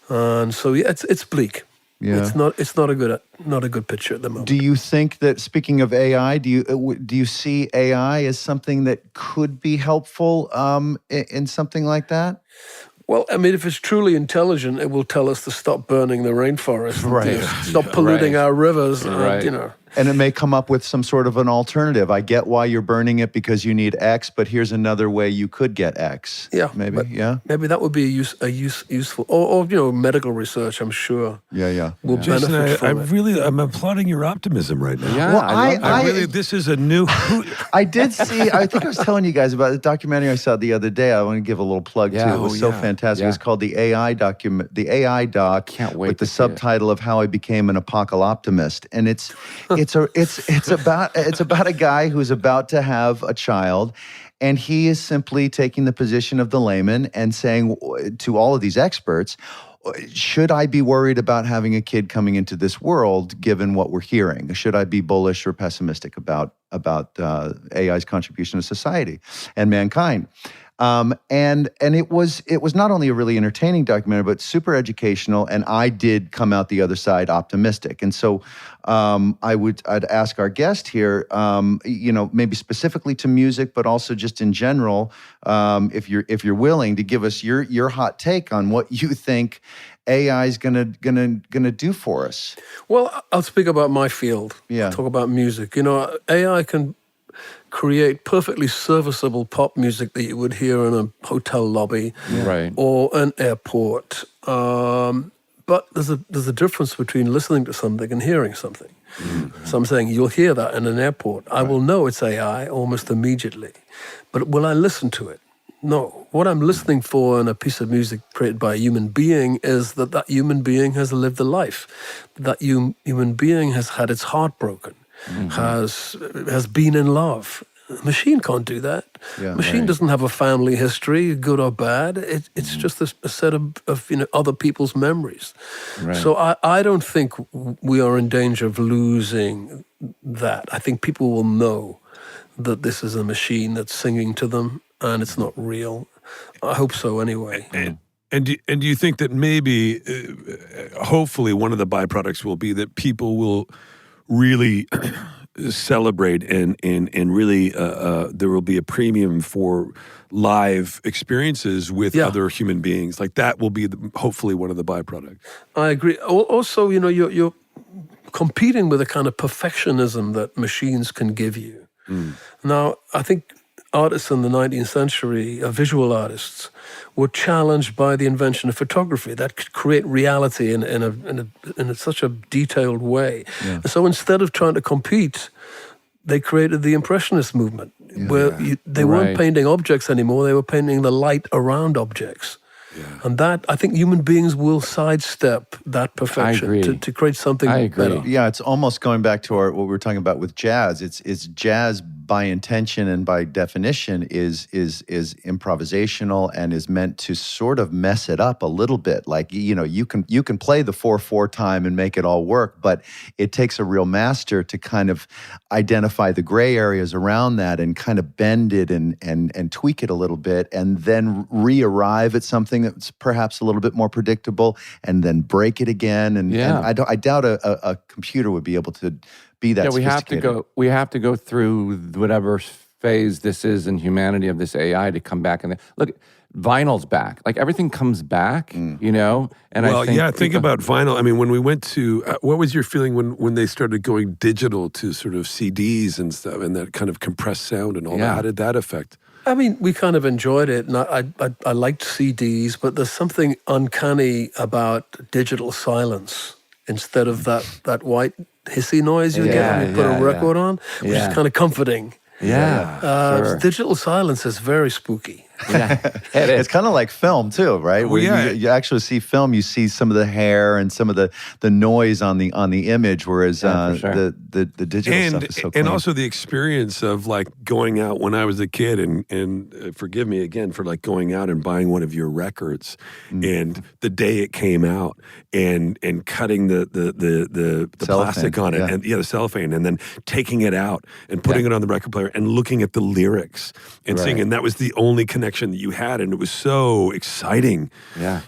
And so yeah, it's bleak. Yeah. It's not a good picture at the moment. Do you think that, speaking of AI, do you see AI as something that could be helpful in something like that? Well, I mean, if it's truly intelligent, it will tell us to stop burning the rainforest, and, you know, stop polluting our rivers, and, you know. And it may come up with some sort of an alternative. I get why you're burning it because you need X, but here's another way you could get X. Yeah, maybe. but Yeah, maybe that would be useful, or you know, medical research. I'm sure. Yeah. Will Jason, benefit from it. I'm applauding your optimism right now. Yeah, Well, I really, this is a new. I did see. I think I was telling you guys about the documentary I saw the other day. I want to give a little plug to. It was so fantastic. It was called the AI doc. Can't wait with the to see it. subtitle of How I Became an Apocalyptimist, and it's about a guy who's about to have a child, and he is simply taking the position of the layman and saying to all of these experts, should I be worried about having a kid coming into this world given what we're hearing? Should I be bullish or pessimistic about AI's contribution to society and mankind? And it was not only a really entertaining documentary, but super educational. And I did come out the other side optimistic. And so I'd ask our guest here, you know, maybe specifically to music, but also just in general, if you're willing to give us your hot take on what you think AI is gonna do for us. Well, I'll speak about my field. Yeah. I'll talk about music. You know, AI can create perfectly serviceable pop music that you would hear in a hotel lobby Right. or an airport. But there's a difference between listening to something and hearing something. So I'm saying you'll hear that in an airport. I will know it's AI almost immediately. But will I listen to it? No. What I'm listening for in a piece of music created by a human being is that human being has lived a life. That human being has had its heart broken. Has been in love. A machine can't do that. Yeah, Machine doesn't have a family history, good or bad. It's just a set of you know, other people's memories. Right. So I don't think we are in danger of losing that. I think people will know that this is a machine that's singing to them and it's not real. I hope so anyway. And do you think that maybe, hopefully, one of the byproducts will be that people will really celebrate and really there will be a premium for live experiences with other human beings. Like that will be hopefully one of the byproducts. I agree. Also, you know, you're competing with a kind of perfectionism that machines can give you. Now, I think artists in the 19th century, visual artists, were challenged by the invention of photography that could create reality in such a detailed way. And so instead of trying to compete they created the Impressionist movement, where they weren't painting objects anymore. They were painting the light around objects. Yeah. And that, I think human beings will sidestep that perfection to create something better. Yeah, it's almost going back to what we were talking about with jazz. It's jazz by intention and by definition is improvisational and is meant to sort of mess it up a little bit. Like, you can play the 4/4 time and make it all work, but it takes a real master to kind of identify the gray areas around that and kind of bend it and tweak it a little bit, and then re-arrive at something that's perhaps a little bit more predictable, and then break it again. And I doubt a computer would be able to be that sophisticated. We have to go through whatever phase this is in humanity of this AI to come back. And look, vinyl's back. Like, everything comes back, And think about vinyl. I mean, when we went to, what was your feeling when they started going digital to sort of CDs and stuff, and that kind of compressed sound and all that? How did that affect? I mean, we kind of enjoyed it, and I liked CDs, but there's something uncanny about digital silence instead of that white hissy noise you get when you put a record on, which is kind of comforting. Sure. Digital silence is very spooky. It's kind of like film too, right? Well, Where you actually see film, you see some of the hair and some of the noise on the image, whereas the digital stuff is so clean. And also the experience of like going out when I was a kid, and forgive me again for like going out and buying one of your records, and the day it came out, and cutting the plastic on it, and the cellophane, and then taking it out and putting it on the record player and looking at the lyrics and seeing, and that was the only connection that you had, and it was so exciting.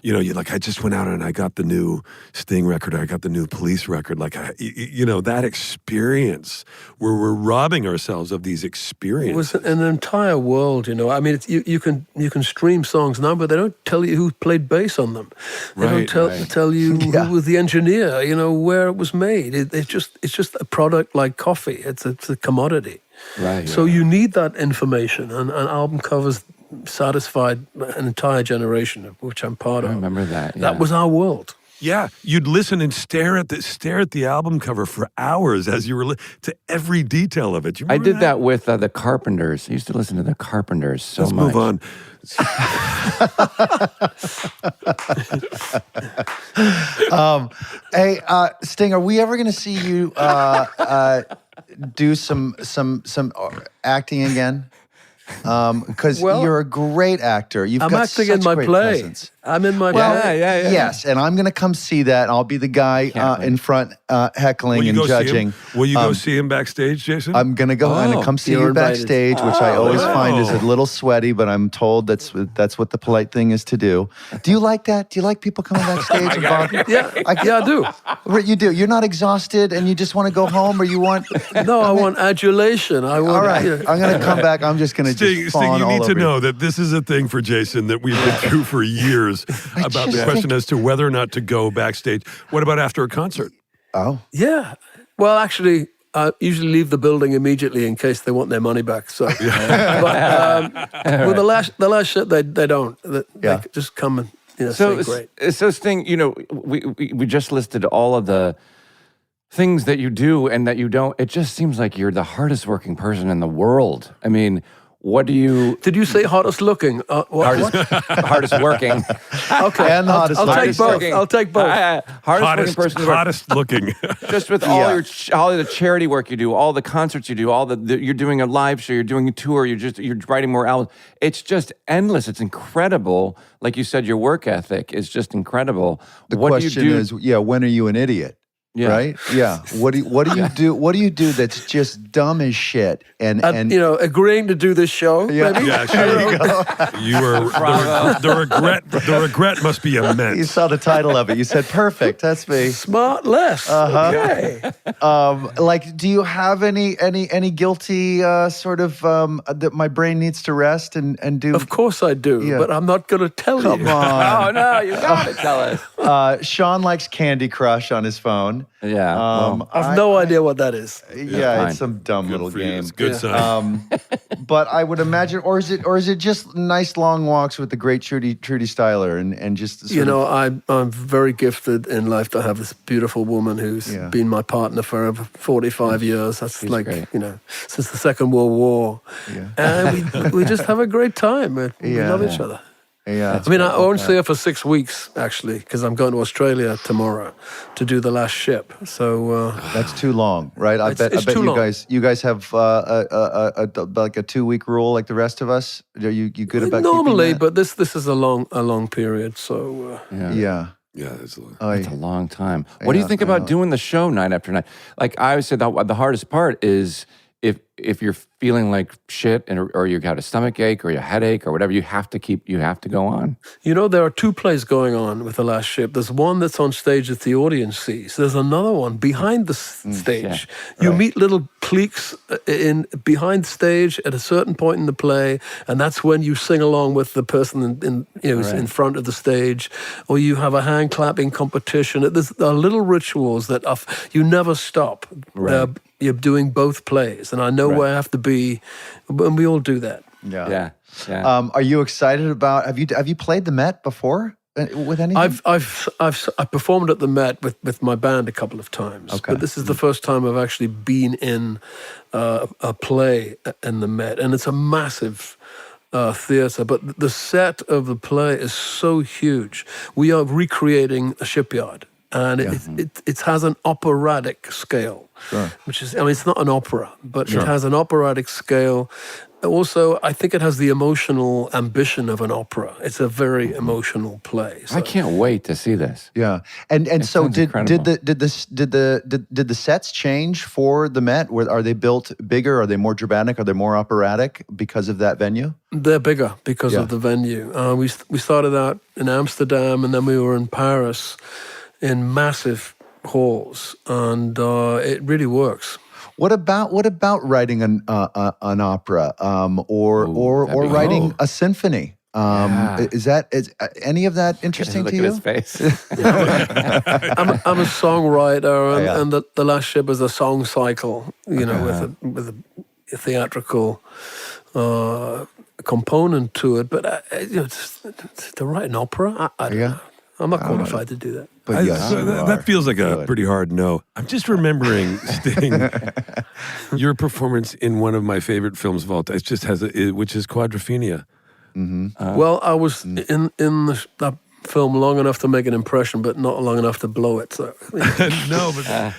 You're like, I just went out and I got the new Sting record, I got the new Police record. Like, that experience where we're robbing ourselves of these experiences. It was an entire world, I mean, you can stream songs now, but they don't tell you who played bass on them. They don't tell you who was the engineer, where it was made. It's just a product like coffee. It's a commodity. Right. So you need that information, and album covers satisfied an entire generation, of which I'm part of. I remember that. That was our world. Yeah, you'd listen and stare at the album cover for hours as you were to every detail of it. I did that with the Carpenters. I used to listen to the Carpenters so much. Let's move on. Hey, Sting, are we ever going to see you do some acting again? Because you're a great actor. I'm got acting such in my great play. presence. I'm in my play. Yes, and I'm going to come see that. I'll be the guy in front heckling and judging. Will you go see him backstage, Jason? I'm going to go and come see you backstage, which I always find is a little sweaty, but I'm told that's what the polite thing is to do. Do you like that? Do you like people coming backstage? I do. You do. You're not exhausted and you just want to go home, or you want... No, I want adulation. All right. I'm going to come back. I'm just going to Sting, you need to know that this is a thing for Jason that we've been through for years about the question as to whether or not to go backstage. What about after a concert? Oh. Yeah. Well, actually, I usually leave the building immediately in case they want their money back. So, with the last shit, they don't. They just come and say great. So Sting, we just listed all of the things that you do and that you don't. It just seems like you're the hardest working person in the world. I mean, what do you... Did you say hardest looking? Hardest working. Okay. And hardest looking. I'll take both. Hardest working person. Hottest looking. Just with all the charity work you do, all the concerts you do, you're doing a live show, you're doing a tour, you're writing more albums. It's just endless. It's incredible. Like you said, your work ethic is just incredible. The question is, when are you an idiot? Yeah. Right? Yeah. What do you do? What do you do that's just dumb as shit? And agreeing to do this show. Yeah, maybe? Yeah, sure. You are the regret must be immense. You saw the title of it. You said, "Perfect." That's me. SmartLess. Okay. Like, do you have any guilty sort of that my brain needs to rest and do? Of course I do, but I'm not going to tell you. Come on. Oh no, you got to tell us. Sean likes Candy Crush on his phone. Yeah. I've no idea what that is. Yeah, fine. it's some dumb little For you. game. It's a good sign. But I would imagine, or is it just nice long walks with the great Trudy Styler and just sort of, I'm very gifted in life to have this beautiful woman who's been my partner for over 45 years. That's great. since the Second World War. And we just have a great time. We love each other. yeah. I mean, I won't see her for 6 weeks, actually, because I'm going to Australia tomorrow to do the last ship. So That's too long, right? I bet too you long. guys have like a 2-week rule like the rest of us. Are you good about normally, keeping but this is a long period. So that? Yeah. Yeah, that's a little. It's a long time. What do you think about doing the show night after night? Like I always say, the hardest part is if you're feeling like shit or you got a stomach ache or a headache or whatever, you have to go on. there are 2 plays going on with The Last Ship. There's one that's on stage that the audience sees. There's another one behind the stage. You meet little cliques behind stage at a certain point in the play, and that's when you sing along with the person in front of the stage, or you have a hand clapping competition. There are little rituals that you never stop. Right. You're doing both plays, and I know where I have to be, and we all do that. Yeah. Are you excited about? Have you played the Met before with anything? I've performed at the Met with my band a couple of times, but this is the first time I've actually been in a play in the Met, and it's a massive theatre. But the set of the play is so huge. We are recreating a shipyard. And it has an operatic scale, which is, it's not an opera, but it has an operatic scale. Also, I think it has the emotional ambition of an opera. It's a very emotional play. So. I can't wait to see this. Yeah, and so did the sets change for the Met? Are they built bigger? Are they more dramatic? Are they more operatic because of that venue? They're bigger because of the venue. We started out in Amsterdam, and then we were in Paris, in massive halls, and it really works. What about writing an opera or writing a symphony? Is any of that interesting to you? Look at his face. I'm a songwriter, and the Last Ship is a song cycle, with a theatrical component to it. But to write an opera, I don't know. I'm not qualified to do that. But yes, that feels like a pretty hard no. I'm just remembering, Sting, your performance in one of my favorite films of all time. It just which is Quadrophenia. Mm-hmm. Well, I was in that film long enough to make an impression, but not long enough to blow it. So no, but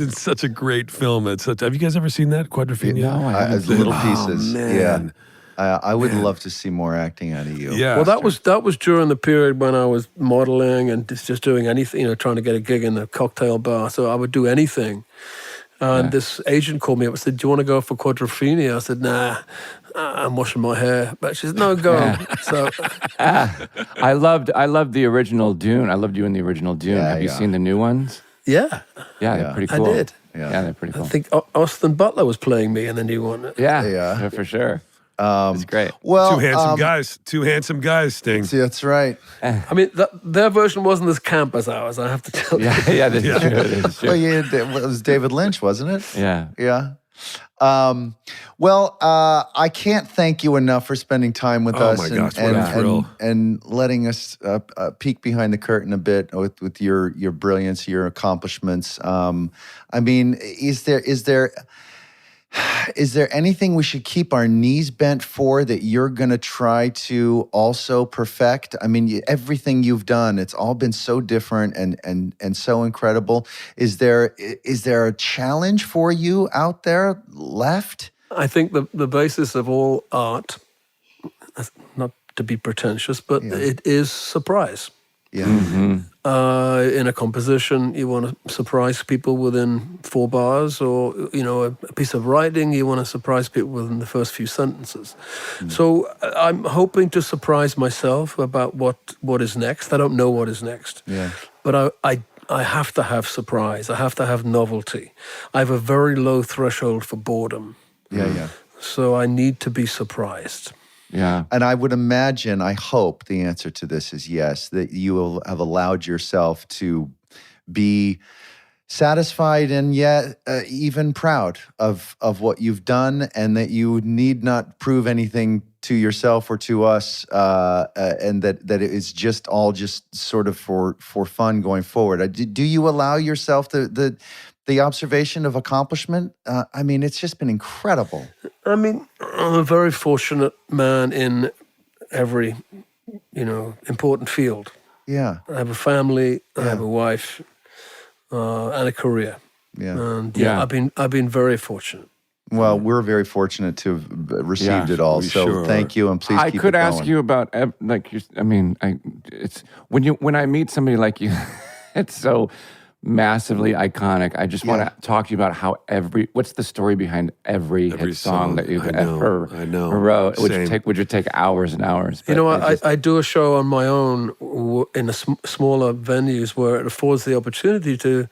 it's such a great film. Have you guys ever seen that, Quadrophenia? No, I haven't. As little pieces. Man. Yeah. I would love to see more acting out of you. Yeah. Well, that was during the period when I was modeling and just doing anything, trying to get a gig in the cocktail bar. So I would do anything. And this agent called me up and said, "Do you want to go for Quadrophenia?" I said, "Nah, I'm washing my hair." But she said, "No, go." So I loved the original Dune. I loved you in the original Dune. Have you seen the new ones? yeah, They're pretty I cool. did. Yeah, they're pretty cool. I think Austin Butler was playing me in the new one. Yeah, for sure. It's great. Well, Two handsome guys, Sting. See, that's right. I mean, their version wasn't as camp as ours, I have to tell you. Yeah, that's true. That's true. Well, it was David Lynch, wasn't it? Yeah. Yeah. I can't thank you enough for spending time with us my gosh, what a thrill. and letting us peek behind the curtain a bit with your brilliance, your accomplishments. I mean, is there anything we should keep our knees bent for that you're going to try to also perfect? I mean, everything you've done, it's all been so different and so incredible. Is there a challenge for you out there left? I think the basis of all art, not to be pretentious, but it is surprise. Yeah. Mm-hmm. In a composition, you want to surprise people within 4 bars, or a piece of writing, you want to surprise people within the first few sentences. So I'm hoping to surprise myself about what is next. I don't know what is next. Yeah. But I have to have surprise. I have to have novelty. I have a very low threshold for boredom. Yeah. So I need to be surprised. Yeah. And I would imagine, I hope the answer to this is yes, that you will have allowed yourself to be satisfied and yet even proud of what you've done, and that you need not prove anything to yourself or to us, and that it is just all just sort of for fun going forward. Do you allow yourself the observation of accomplishment? I mean, it's just been incredible. I mean, I'm a very fortunate man in every, important field. Yeah, I have a family, I have a wife, and a career. yeah. And Yeah. I've been very fortunate. Well, we're very fortunate to have received Yeah, it all. we So sure thank you, and please I keep could it ask going. you about it's when I meet somebody like you, it's so massively iconic. I just want to talk to you about how what's the story behind every hit song that you've ever wrote, which would take hours and hours. But I do a show on my own in smaller venues where it affords the opportunity to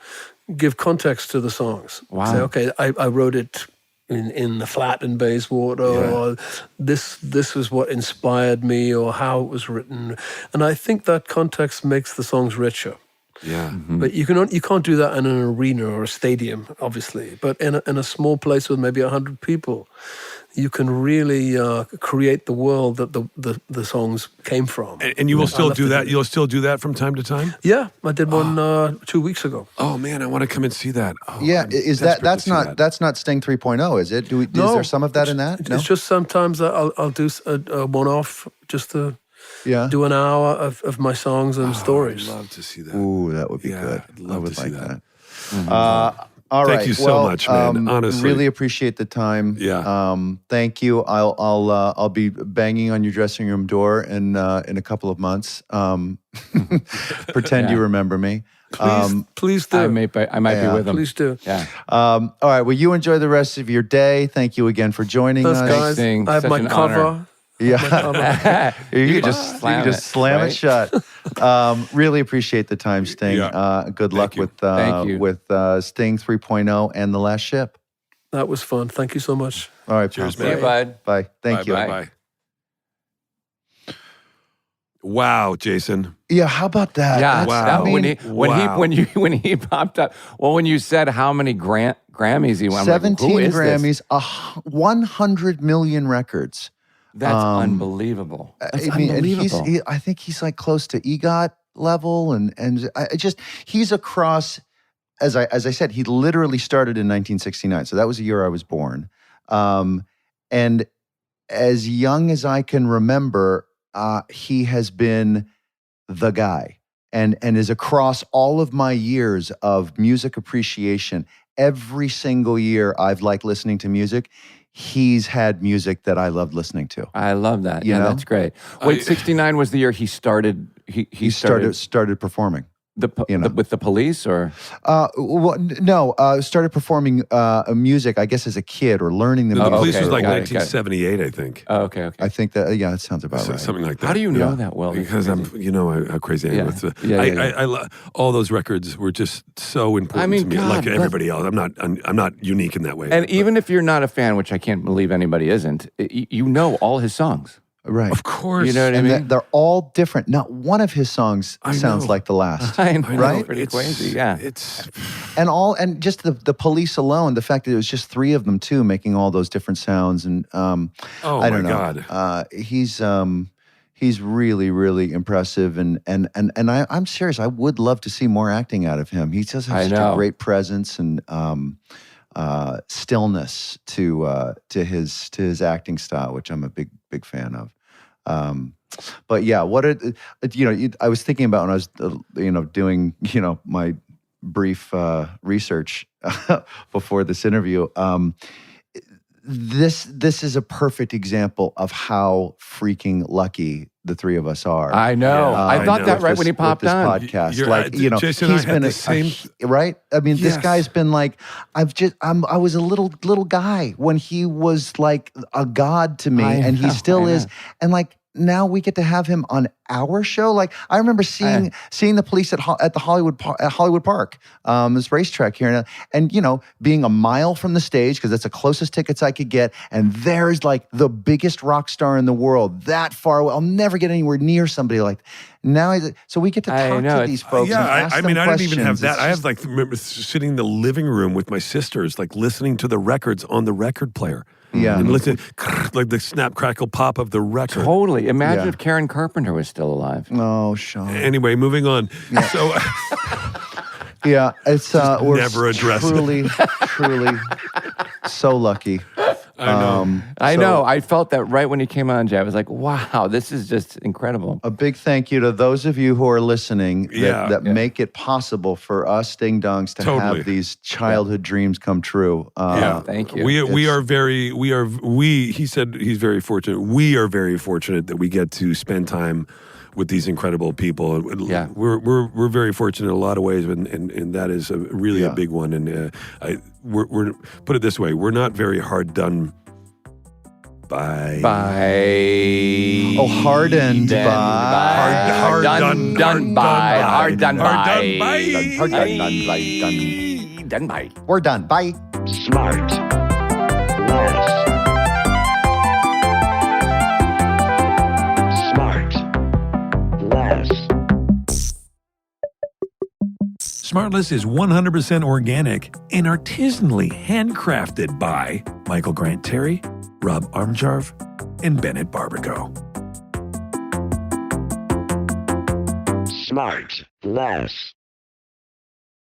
give context to the songs. Wow. Say, okay, I wrote it in the flat in Bayswater, or this was what inspired me, or how it was written. And I think that context makes the songs richer. Yeah. But you can't do that in an arena or a stadium, obviously. But in a small place with maybe 100 people, you can really create the world that the songs came from. And you will still do that? You'll still do that from time to time? Yeah, I did one 2 weeks ago. Oh, man, I want to come and see that. Oh, Yeah, I'm is desperate to that's see not that. that's not Sting 3.0, is it? Is there some of that in that? No? It's just sometimes I'll do a one-off just to do an hour of my songs and stories. I'd love to see that. Ooh, that would be Yeah, good. I'd love I would to see like that. that. All right. Thank you so much, man. Honestly. really appreciate the time. Yeah. Thank you. I'll be banging on your dressing room door in a couple of months. Pretend you remember me. Please do. I might be with them. Please do. Yeah. All right. Well, you enjoy the rest of your day. Thank you again for joining Thanks, us. guys. Sting. I have Such my an cover. honor. Yeah. you could can just slam it, slam it right? shut. Really appreciate the time, Sting. Yeah. Good luck you. Thank you. with Sting 3.0 and The Last Ship. That was fun. Thank you so much. All right. Cheers, pal. man. See you, bud. Bye. Thank you. Bye. Wow, Jason. Yeah, how about that? Yeah, That's- Wow. when he popped up. Well, when you said how many Grammys he won, I'm like, 17 who is Grammys, this? 100 million records. That's unbelievable. That's I mean, and unbelievable. I think he's like close to EGOT level, and he's across. As I said, he literally started in 1969, so that was the year I was born. And as young as I can remember, he has been the guy, and is across all of my years of music appreciation. Every single year I've liked listening to music, he's had music that I loved listening to. I love that. You Yeah, know? that's great. Wait, 69 was the year he started. He started performing. With the police, or Started performing music, I guess, as a kid or learning the The music. police was like got it. 1978, I think. Oh, okay. I think that that sounds about right. Something like that. How do you know that, Will? Because I'm, how crazy I am with the. Yeah. I all those records were just so important to me. God, like but- everybody else, I'm not unique in that way. And even if you're not a fan, which I can't believe anybody isn't, you know all his songs. Right. Of course, You know what I And mean? they're all different. Not one of his songs sounds know. like the last. I know, Right? it's pretty crazy. Yeah. It's And just the police alone, the fact that it was just three of them too, making all those different sounds, and I don't know. God. He's really, really impressive, and I'm serious. I would love to see more acting out of him. He just has such a great presence and stillness to his acting style, which I'm a big fan of. But yeah, I was thinking about when I was doing my brief research before this interview. This is a perfect example of how freaking lucky the three of us are. I know. I thought that right when he popped with this on. podcast. Jason and I he's had been the same. right. I mean, this Yes. guy's been like, I was a little guy when he was like a god to me, I and he know, still I is. know. And like, now we get to have him on our show. Like I remember seeing the Police at the Hollywood Park, this racetrack here, and being a mile from the stage because that's the closest tickets I could get, and there's like the biggest rock star in the world that far away. I'll never get anywhere near somebody like that. Now, so we get to talk to these folks. Yeah, and ask I them mean, I didn't even have questions. that. I have like remember sitting in the living room with my sisters, like listening to the records on the record player. Yeah. And listen, like the snap, crackle, pop of the record. Totally. Imagine Yeah. if Karen Carpenter was still alive. Oh, Sean. Anyway, moving on. So, Yeah, it's we're never address it. truly so lucky. I know. I know. I felt that right when he came on, Jay. I was like, wow, this is just incredible. A big thank you to those of you who are listening that Yeah. make it possible for us ding dongs to Totally. have these childhood dreams come true. Thank you. He said he's very fortunate. We are very fortunate that we get to spend time with these incredible people. Yeah. We're very fortunate in a lot of ways, and that is really a big one. And we're put it this way: we're not very hard done by. Oh, hardened by. Hard done by. Hard done by. We're done. Bye. SmartLess. SmartLess is 100% organic and artisanally handcrafted by Michael Grant Terry, Rob Armjarv, and Bennett Barbaco. SmartLess.